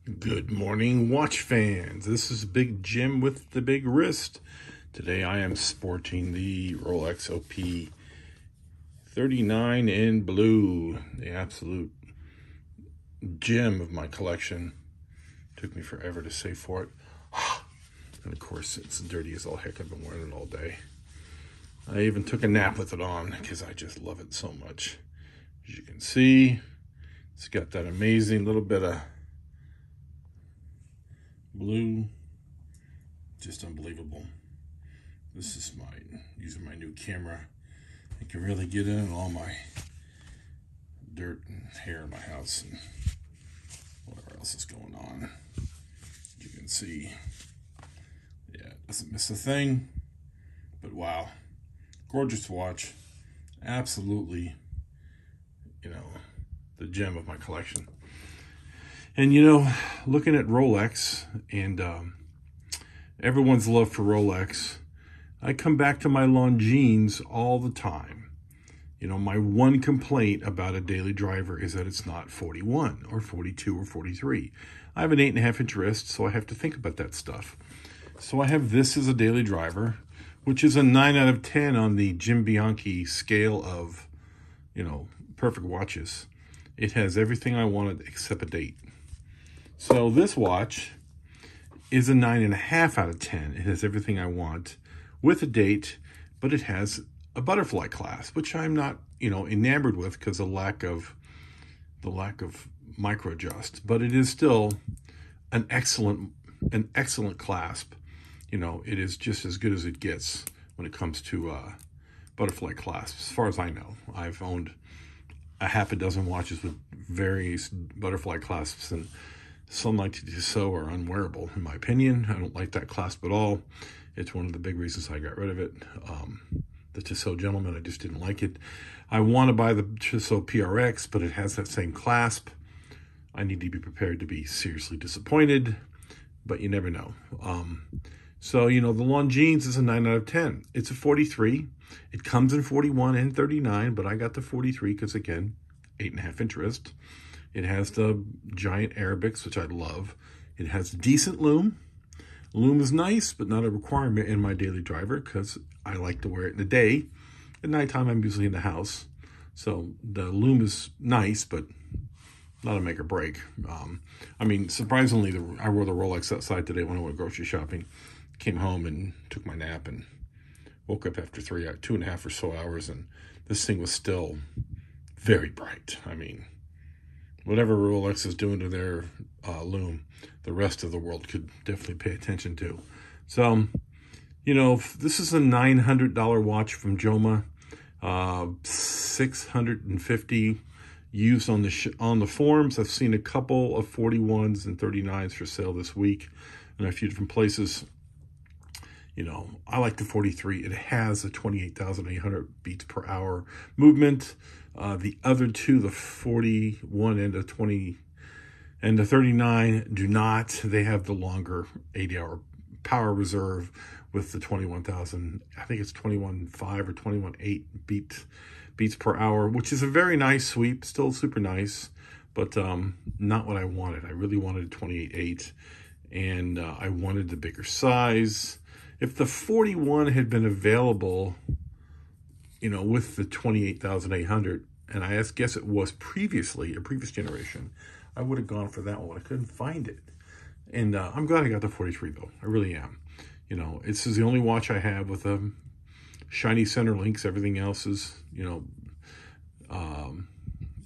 Good morning, watch fans. This is Big Jim with the big wrist. Today I am sporting the Rolex OP 39 in blue, the absolute gem of my collection. Took me forever to save for it. And of course, it's dirty as all heck. I've been wearing it all day. I even took a nap with it on because I just love it so much. As you can see, it's got that amazing little bit of blue, just unbelievable. This is using my new camera. I can really get in all my dirt and hair in my house and whatever else is going on. You can see, yeah, it doesn't miss a thing. But wow, gorgeous watch. Absolutely, the gem of my collection. And looking at Rolex and everyone's love for Rolex, I come back to my Longines all the time. My one complaint about a daily driver is that it's not 41 or 42 or 43. I have an 8.5-inch wrist, so I have to think about that stuff. So I have this as a daily driver, which is a 9 out of 10 on the Jim Bianchi scale of, perfect watches. It has everything I wanted except a date. So this watch is a 9.5 out of 10. It has everything I want with a date, but it has a butterfly clasp, which I'm not, enamored with because of the lack of micro adjust. But it is still an excellent clasp. It is just as good as it gets when it comes to butterfly clasps. As far as I know, I've owned a half a dozen watches with various butterfly clasps, and some like Tissot are unwearable, in my opinion. I don't like that clasp at all. It's one of the big reasons I got rid of it. The Tissot Gentleman, I just didn't like it. I want to buy the Tissot PRX, but it has that same clasp. I need to be prepared to be seriously disappointed, but you never know. So, the Longines is a 9 out of 10. It's a 43. It comes in 41 and 39, but I got the 43 because, again, 8.5-inch wrist. It has the giant Arabics, which I love. It has decent lume. Lume is nice, but not a requirement in my daily driver because I like to wear it in the day. At nighttime, I'm usually in the house. So the lume is nice, but not a make or break. Surprisingly, I wore the Rolex outside today when I went grocery shopping. Came home and took my nap and woke up after 2.5 or so hours, and this thing was still very bright. Whatever Rolex is doing to their lume, the rest of the world could definitely pay attention to. So, this is a $900 watch from Joma, 650 used on the forums. I've seen a couple of 41s and 39s for sale this week in a few different places. I like the 43. It has a 28,800 beats per hour movement. The other two, the 41 and the 20 and the 39, do not. They have the longer 80-hour power reserve with the 21,000. I think it's 21.5 or 21.8 beats per hour, which is a very nice sweep. Still super nice, but not what I wanted. I really wanted a 28.8, and I wanted the bigger size. If the 41 had been available, with the 28,800, and I guess it was previously, a previous generation, I would have gone for that one. I couldn't find it. And I'm glad I got the 43, though. I really am. This is the only watch I have with shiny center links. Everything else is,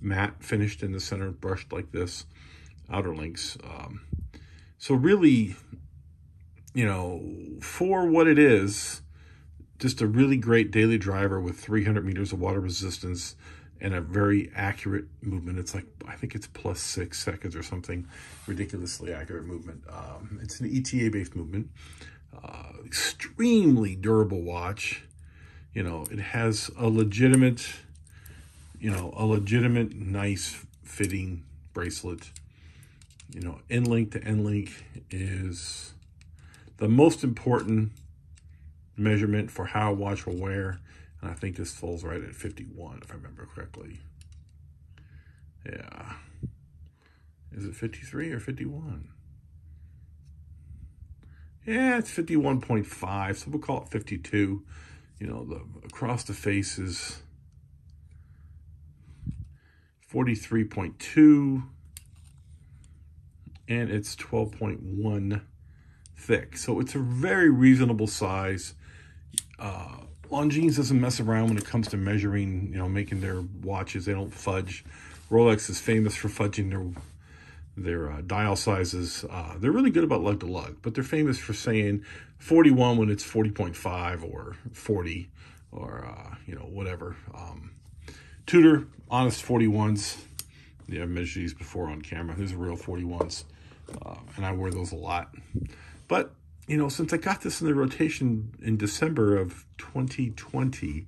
matte finished in the center, brushed like this, outer links. So really, for what it is, just a really great daily driver with 300 meters of water resistance and a very accurate movement. It's like, I think it's +6 seconds or something, ridiculously accurate movement. It's an ETA-based movement. Extremely durable watch. It has a legitimate, nice fitting bracelet. End link to end link is the most important measurement for how a watch will wear. And I think this falls right at 51, if I remember correctly. Yeah. Is it 53 or 51? Yeah, it's 51.5, so we'll call it 52. You know, the across the face is 43.2, and it's 12.1 thick. So it's a very reasonable size. Longines doesn't mess around when it comes to measuring, you know, making their watches. They don't fudge. Rolex is famous for fudging their dial sizes. They're really good about lug to lug, but they're famous for saying 41 when it's 40.5 or 40 or, you know, whatever. Tudor, honest 41s. Yeah, I've measured these before on camera. These are real 41s, and I wear those a lot. But, you know, since I got this in the rotation in December of 2020,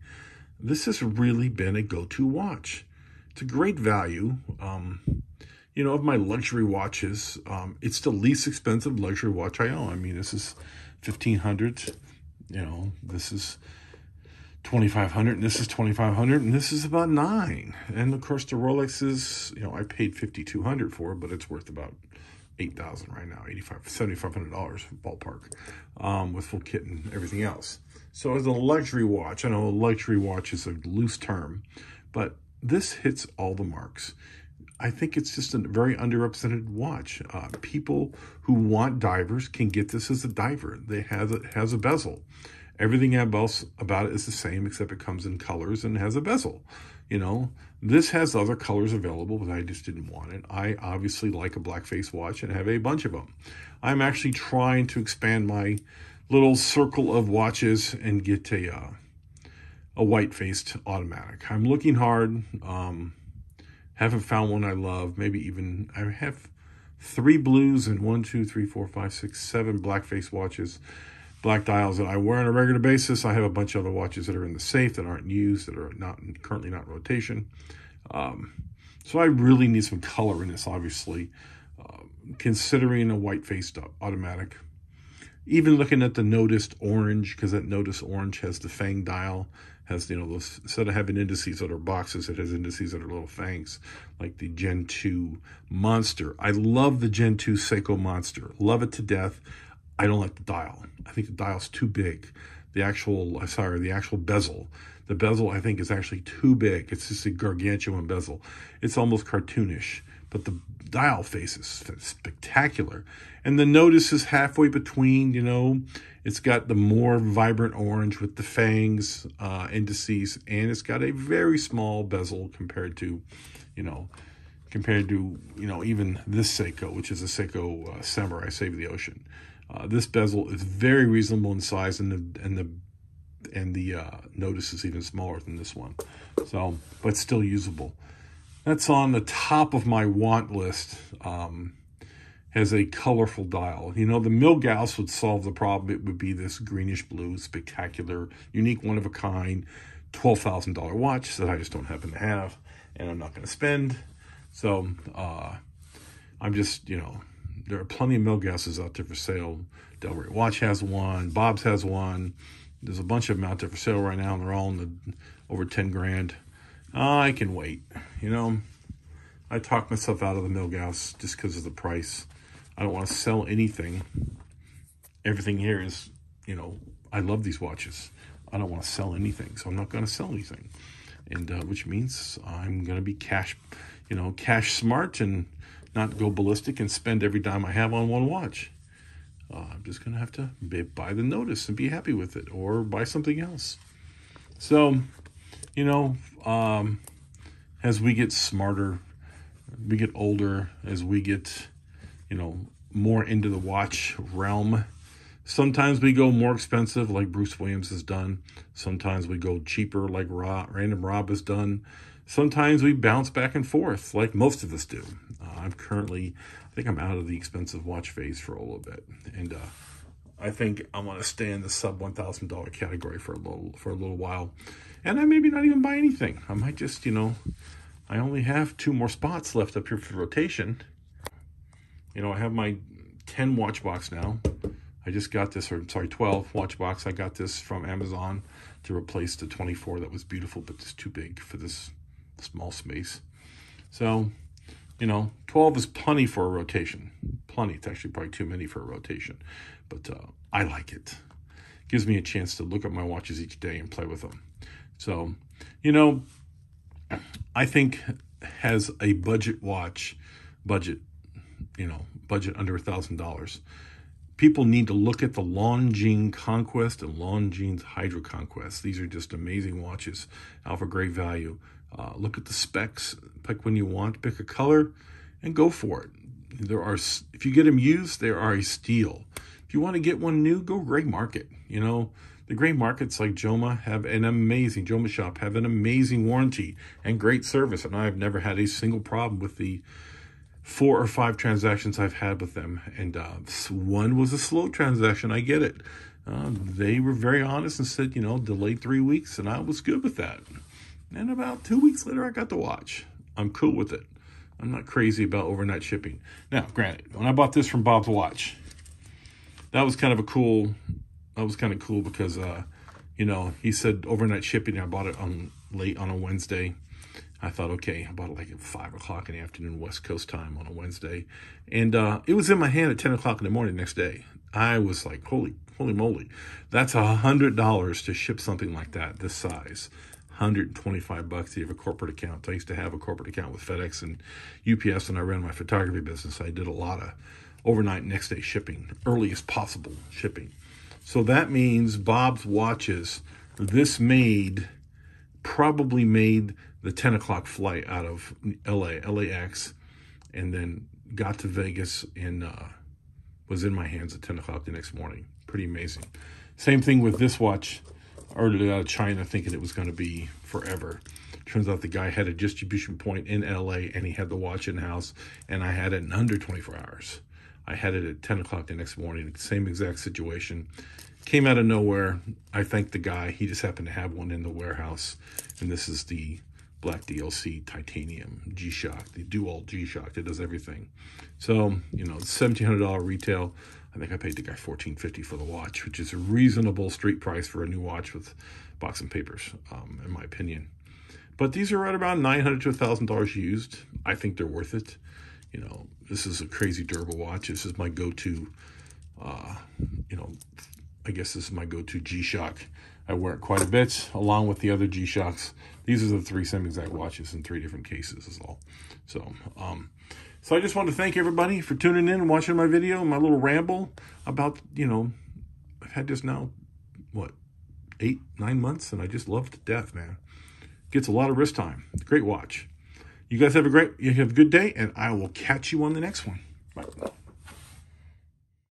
this has really been a go-to watch. It's a great value. You know, of my luxury watches, it's the least expensive luxury watch I own. I mean, this is $1,500. You know, this is $2,500, and this is $2,500, and this is about $9,000. And of course, the Rolex is, you know, I paid $5,200 for it, but it's worth about $8,000 right now, $7,500 ballpark, with full kit and everything else. So as a luxury watch, I know a luxury watch is a loose term, but this hits all the marks. I think it's just a very underrepresented watch. People who want divers can get this as a diver. It has a bezel. Everything else about it is the same, except it comes in colors and has a bezel. You know, this has other colors available, but I just didn't want it. I obviously like a black face watch and have a bunch of them. I'm actually trying to expand my little circle of watches and get a white-faced automatic. I'm looking hard. Haven't found one I love. Maybe even, I have 3 blues and 1, 2, 3, 4, 5, 6, 7 black face watches, black dials that I wear on a regular basis. I have a bunch of other watches that are in the safe that aren't used, that are currently not in rotation. So I really need some color in this, obviously, considering a white-faced automatic. Even looking at the Noticed Orange, because that Noticed Orange has the fang dial, has, you know, those, instead of having indices that are boxes, it has indices that are little fangs, like the Gen 2 Monster. I love the Gen 2 Seiko Monster. Love it to death. I don't like the dial. I think the dial's too big. The actual bezel. The bezel, I think, is actually too big. It's just a gargantuan bezel. It's almost cartoonish. But the dial face is spectacular. And the Notice is halfway between, you know. It's got the more vibrant orange with the fangs, indices, and it's got a very small bezel compared to, even this Seiko, which is a Seiko Samurai Save the Ocean. This bezel is very reasonable in size, and the Notice is even smaller than this one. So, but still usable. That's on the top of my want list. Has a colorful dial. You know, the Milgauss would solve the problem. It would be this greenish blue, spectacular, unique, one of a kind, $12,000 watch that I just don't happen to have, and I'm not going to spend. So I'm just, you know, there are plenty of Milgausses out there for sale. Delray Watch has one. Bob's has one. There's a bunch of them out there for sale right now, and they're all in the over 10 grand. I can wait. You know, I talked myself out of the Milgauss just because of the price. I don't want to sell anything. Everything here is, you know, I love these watches. I don't want to sell anything, so I'm not going to sell anything. And which means I'm going to be cash smart and not go ballistic and spend every dime I have on one watch. I'm just going to have to buy the Notice and be happy with it, or buy something else. So, you know, as we get smarter, we get older, as we get, you know, more into the watch realm, sometimes we go more expensive like Bruce Williams has done. Sometimes we go cheaper like Random Rob has done. Sometimes we bounce back and forth like most of us do. I think I'm out of the expensive watch phase for a little bit. And I think I want to stay in the sub $1,000 category for a little while. And I maybe not even buy anything. I might just, you know, I only have 2 more spots left up here for rotation. You know, I have my 10 watch box now. I just got this, 12 watch box. I got this from Amazon to replace the 24 that was beautiful, but just too big for this small space. So You know, 12 is plenty for a rotation. Plenty. It's actually probably too many for a rotation. But I like it. Gives me a chance to look at my watches each day and play with them. So, you know, I think has a budget watch, budget under $1,000. People need to look at the Longines Conquest and Longines Hydro Conquest. These are just amazing watches, alpha grade value. Look at the specs, pick when you want, pick a color, and go for it. If you get them used, they are a steal. If you want to get one new, go gray market. You know, the gray markets like Joma Shop have an amazing warranty and great service, and I've never had a single problem with the 4 or 5 transactions I've had with them. And one was a slow transaction. I get it. They were very honest and said, you know, delayed 3 weeks, and I was good with that. And about 2 weeks later, I got the watch. I'm cool with it. I'm not crazy about overnight shipping. Now, granted, when I bought this from Bob's Watch, that was kind of cool because, you know, he said overnight shipping. I bought it late on a Wednesday. I thought, okay, I bought it like at 5 o'clock in the afternoon, West Coast time on a Wednesday. And it was in my hand at 10 o'clock in the morning the next day. I was like, holy moly. That's $100 to ship something like that, this size. $125 if you have a corporate account. I used to have a corporate account with FedEx and UPS when I ran my photography business. I did a lot of overnight next day shipping, earliest possible shipping. So that means Bob's Watches, this probably made the 10 o'clock flight out of LAX, and then got to Vegas and was in my hands at 10 o'clock the next morning. Pretty amazing. Same thing with this watch. Ordered it out of China thinking it was going to be forever. Turns out the guy had a distribution point in LA and he had the watch in-house, and I had it in under 24 hours. I had it at 10 o'clock the next morning. Same exact situation. Came out of nowhere. I thanked the guy. He just happened to have one in the warehouse. And this is the Black DLC Titanium G-Shock, the dual G-Shock that does everything. So, you know, $1,700 retail. I think I paid the guy $1,450 for the watch, which is a reasonable street price for a new watch with box and papers, in my opinion. But these are right around $900 to $1,000 used. I think they're worth it. You know, this is a crazy durable watch. This is my go-to, you know, I guess this is my go-to G-Shock. I wear it quite a bit, along with the other G-Shocks. These are the 3 same exact watches in 3 different cases is all. So I just want to thank everybody for tuning in and watching my video, my little ramble about, you know, I've had this now, what, 8, 9 months, and I just love it to death, man. Gets a lot of wrist time. Great watch. You guys have a good day, and I will catch you on the next one.